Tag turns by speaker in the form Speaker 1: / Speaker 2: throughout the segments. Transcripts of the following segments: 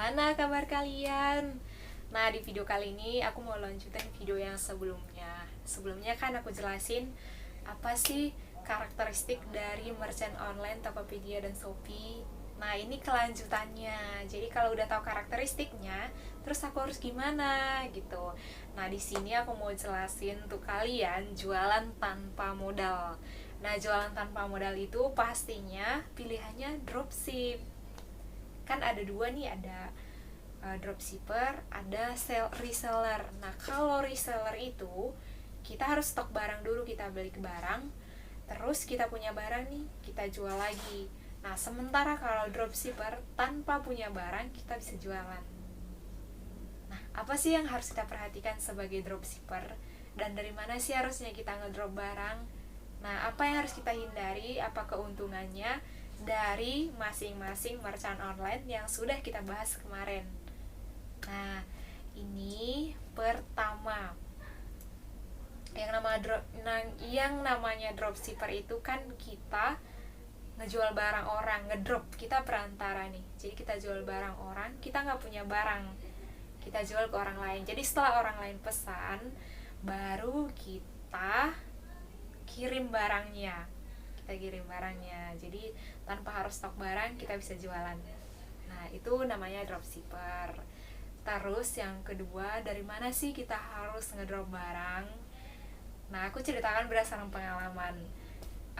Speaker 1: Gimana kabar kalian? Nah, di video kali ini aku mau lanjutin video yang sebelumnya. Sebelumnya kan aku jelasin apa sih karakteristik dari merchant online Tokopedia dan Shopee. Nah, ini kelanjutannya. Jadi kalau udah tahu karakteristiknya, terus aku harus gimana gitu. Nah, di sini aku mau jelasin untuk kalian jualan tanpa modal. Nah, jualan tanpa modal itu pastinya pilihannya dropship. Kan ada dua nih, ada dropshipper, ada reseller. Nah, kalau reseller itu kita harus stok barang dulu, kita beli ke barang, terus kita punya barang nih, kita jual lagi. Nah, sementara kalau dropshipper tanpa punya barang, kita bisa jualan. Nah, apa sih yang harus kita perhatikan sebagai dropshipper? Dan dari mana sih harusnya kita ngedrop barang? Nah, apa yang harus kita hindari? Apa keuntungannya dari masing-masing merchant online yang sudah kita bahas kemarin? Nah, ini pertama, yang namanya dropshipper itu kan kita ngejual barang orang, ngedrop, kita perantara nih. Jadi kita jual barang orang, kita nggak punya barang, kita jual ke orang lain. Jadi setelah orang lain pesan, baru kita kirim barangnya. Jadi tanpa harus stok barang, kita bisa jualan. Nah, itu namanya dropshipper. Terus yang kedua, dari mana sih kita harus ngedrop barang? Nah, aku ceritakan berdasarkan pengalaman.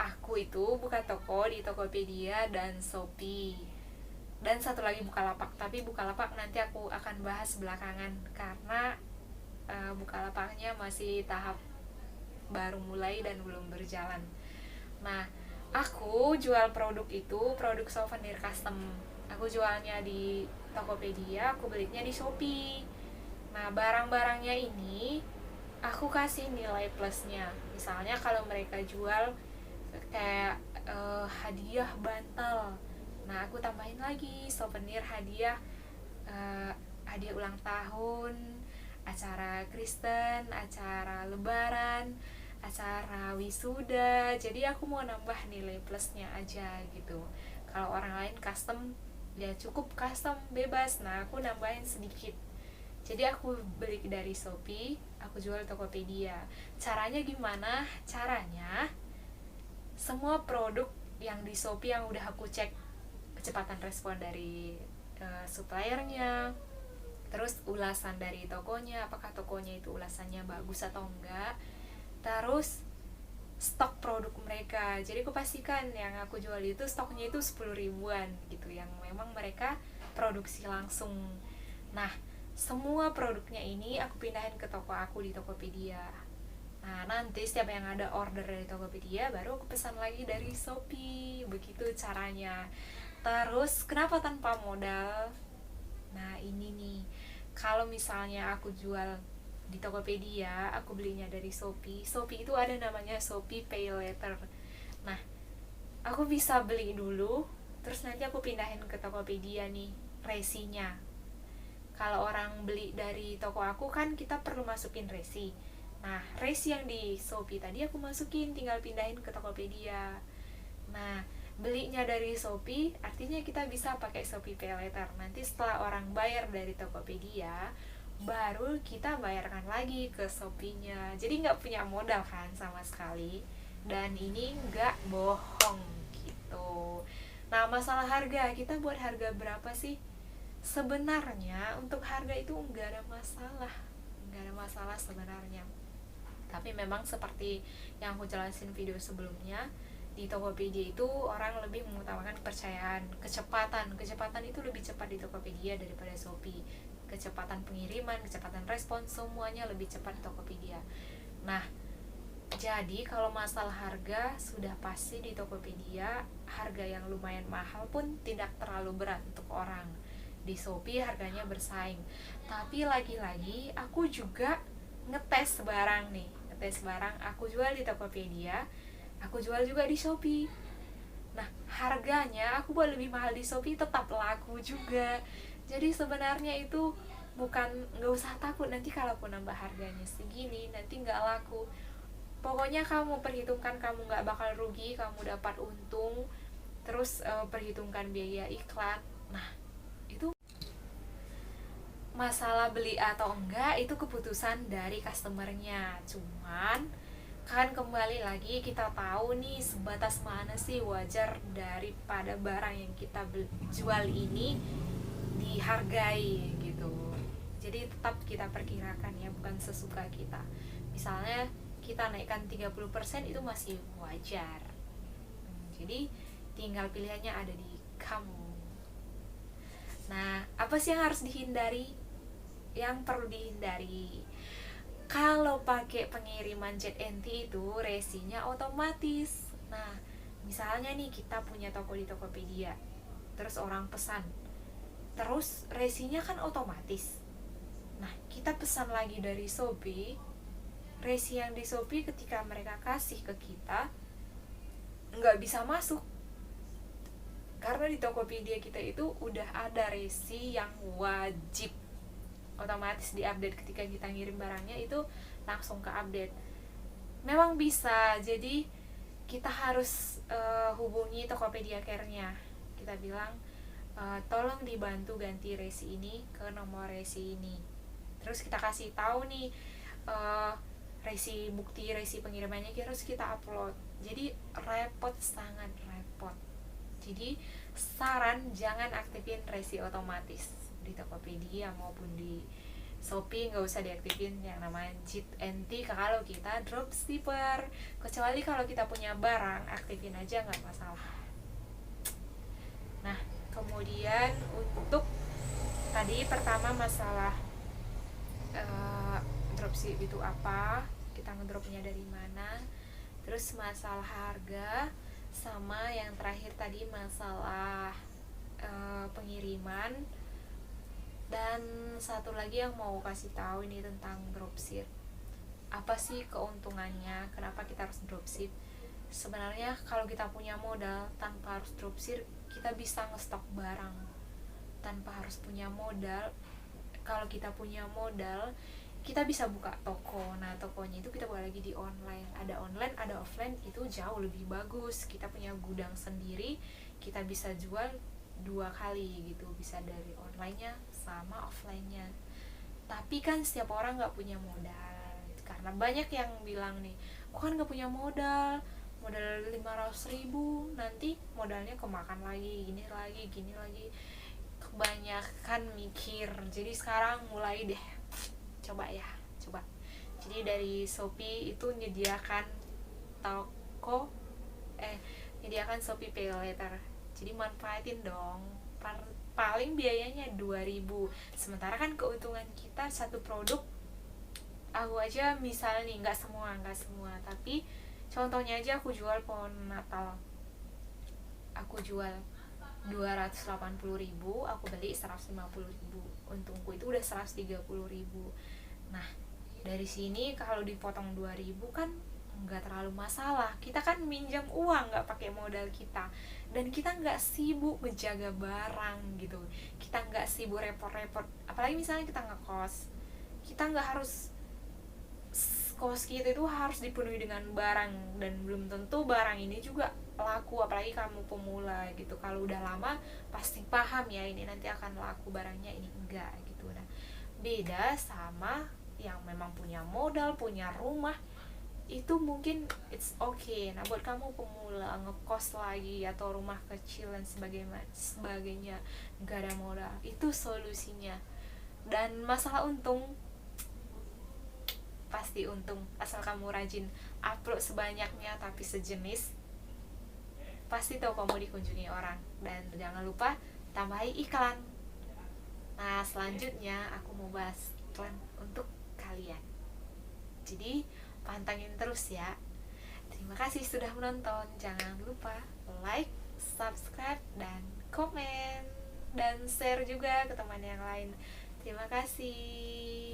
Speaker 1: Aku itu buka toko di Tokopedia dan Shopee. Dan satu lagi Bukalapak, tapi Bukalapak nanti aku akan bahas belakangan karena Bukalapaknya masih tahap baru mulai dan belum berjalan. Nah, aku jual produk itu produk souvenir custom. Aku jualnya di Tokopedia, aku belinya di Shopee. Nah, barang-barangnya ini aku kasih nilai plusnya. Misalnya kalau mereka jual kayak hadiah bantal, nah aku tambahin lagi souvenir hadiah, hadiah ulang tahun, acara Kristen, acara lebaran, acara wisuda. Jadi aku mau nambah nilai plusnya aja gitu. Kalau orang lain custom, ya cukup custom bebas. Nah, aku nambahin sedikit. Jadi aku beli dari Shopee, aku jual Tokopedia. Caranya gimana? Caranya semua produk yang di Shopee yang udah aku cek kecepatan respon dari suppliernya, terus ulasan dari tokonya, apakah tokonya itu ulasannya bagus atau enggak, terus stok produk mereka. Jadi aku pastikan yang aku jual itu stoknya itu 10 ribuan gitu, yang memang mereka produksi langsung. Nah, semua produknya ini aku pindahin ke toko aku di Tokopedia. Nah, nanti setiap yang ada order dari Tokopedia, baru aku pesan lagi dari Shopee. Begitu caranya. Terus, kenapa tanpa modal? Nah, ini nih, kalau misalnya aku jual di Tokopedia, aku belinya dari Shopee. Shopee itu ada namanya Shopee Pay Later. Nah, aku bisa beli dulu, terus nanti aku pindahin ke Tokopedia nih, resinya. Kalau orang beli dari toko aku kan kita perlu masukin resi. Nah, resi yang di Shopee tadi aku masukin, tinggal pindahin ke Tokopedia. Nah, belinya dari Shopee artinya kita bisa pakai Shopee Pay Later. Nanti setelah orang bayar dari Tokopedia, baru kita bayarkan lagi ke Shopee-nya. Jadi nggak punya modal kan sama sekali. Dan ini nggak bohong gitu. Nah, masalah harga, kita buat harga berapa sih? Sebenarnya untuk harga itu nggak ada masalah sebenarnya. Tapi memang seperti yang aku jelasin video sebelumnya, di Tokopedia itu orang lebih mengutamakan kepercayaan, kecepatan itu lebih cepat di Tokopedia daripada Shopee. Kecepatan pengiriman, kecepatan respon, semuanya lebih cepat di Tokopedia. Nah, jadi kalau masalah harga sudah pasti di Tokopedia, harga yang lumayan mahal pun tidak terlalu berat untuk orang. Di Shopee harganya bersaing. Tapi lagi-lagi aku juga ngetes barang aku jual di Tokopedia, aku jual juga di Shopee. Nah, harganya aku buat lebih mahal di Shopee tetap laku juga. Jadi sebenarnya itu bukan, nggak usah takut nanti kalau aku nambah harganya segini nanti nggak laku. Pokoknya kamu perhitungkan, kamu nggak bakal rugi, kamu dapat untung. Terus perhitungkan biaya iklan. Nah, itu masalah beli atau enggak itu keputusan dari customernya. Cuman kan kembali lagi kita tahu nih sebatas mana sih wajar daripada barang yang kita jual ini dihargai gitu. Jadi tetap kita perkirakan ya, bukan sesuka kita. Misalnya kita naikkan 30% itu masih wajar. Jadi tinggal pilihannya ada di kamu. Nah, apa sih yang harus dihindari? Yang perlu dihindari, kalau pakai pengiriman ZNT itu resinya otomatis. Nah, misalnya nih kita punya toko di Tokopedia, terus orang pesan, terus resinya kan otomatis. Nah, kita pesan lagi dari Shopee, resi yang di Shopee ketika mereka kasih ke kita nggak bisa masuk, karena di Tokopedia kita itu udah ada resi yang wajib otomatis diupdate ketika kita ngirim barangnya, itu langsung ke update. Memang bisa, jadi kita harus hubungi Tokopedia Care-nya. Kita bilang tolong dibantu ganti resi ini ke nomor resi ini. Terus kita kasih tahu nih bukti resi pengirimannya harus kita upload. Jadi repot, sangat repot. Jadi saran jangan aktifin resi otomatis di Tokopedia maupun di Shopee, nggak usah diaktifin yang namanya ZNT kalau kita dropshipper. Kecuali kalau kita punya barang, aktifin aja, nggak masalah. Nah, kemudian untuk tadi pertama masalah dropship itu apa, kita ngedropnya dari mana, terus masalah harga, sama yang terakhir tadi masalah pengiriman. Dan satu lagi yang mau kasih tahu ini tentang dropship. Apa sih keuntungannya? Kenapa kita harus dropship? Sebenarnya kalau kita punya modal tanpa harus dropship, kita bisa ngestok barang tanpa harus punya modal. Kalau kita punya modal, kita bisa buka toko. Nah, tokonya itu kita buka lagi di online. Ada online, ada offline, itu jauh lebih bagus. Kita punya gudang sendiri, kita bisa jual 2 kali gitu, bisa dari online-nya sama offline-nya. Tapi kan setiap orang nggak punya modal, karena banyak yang bilang nih, aku kan nggak punya modal 500.000, nanti modalnya kemakan lagi, gini lagi. Kebanyakan mikir. Jadi sekarang mulai deh, coba. Jadi dari Shopee itu menyediakan Shopee Pay Later. Jadi manfaatin dong, paling biayanya 2.000. Sementara kan keuntungan kita satu produk, aku aja misalnya nih, nggak semua, tapi contohnya aja aku jual pohon Natal, aku jual 280.000, aku beli 150.000, untungku itu udah 130.000. Nah, dari sini kalau dipotong 2.000 kan nggak terlalu masalah. Kita kan minjam uang, nggak pakai modal kita, dan kita nggak sibuk menjaga barang gitu. Kita nggak sibuk repot-repot. Apalagi misalnya kita ngekos, kita nggak harus, kos kita itu harus dipenuhi dengan barang, dan belum tentu barang ini juga laku. Apalagi kamu pemula gitu, kalau udah lama pasti paham ya ini nanti akan laku barangnya, ini enggak gitu. Nah, beda sama yang memang punya modal, punya rumah, itu mungkin it's okay. Nah, buat kamu pemula ngekos lagi atau rumah kecil dan sebagainya, gak ada modal, itu solusinya. Dan masalah untung, pasti untung asal kamu rajin upload sebanyaknya, tapi sejenis pasti tau kamu dikunjungi orang. Dan jangan lupa tambahi iklan. Nah, selanjutnya aku mau bahas iklan untuk kalian, jadi pantangin terus ya. Terima kasih sudah menonton. Jangan lupa like, subscribe, dan komen, dan share juga ke teman yang lain. Terima kasih.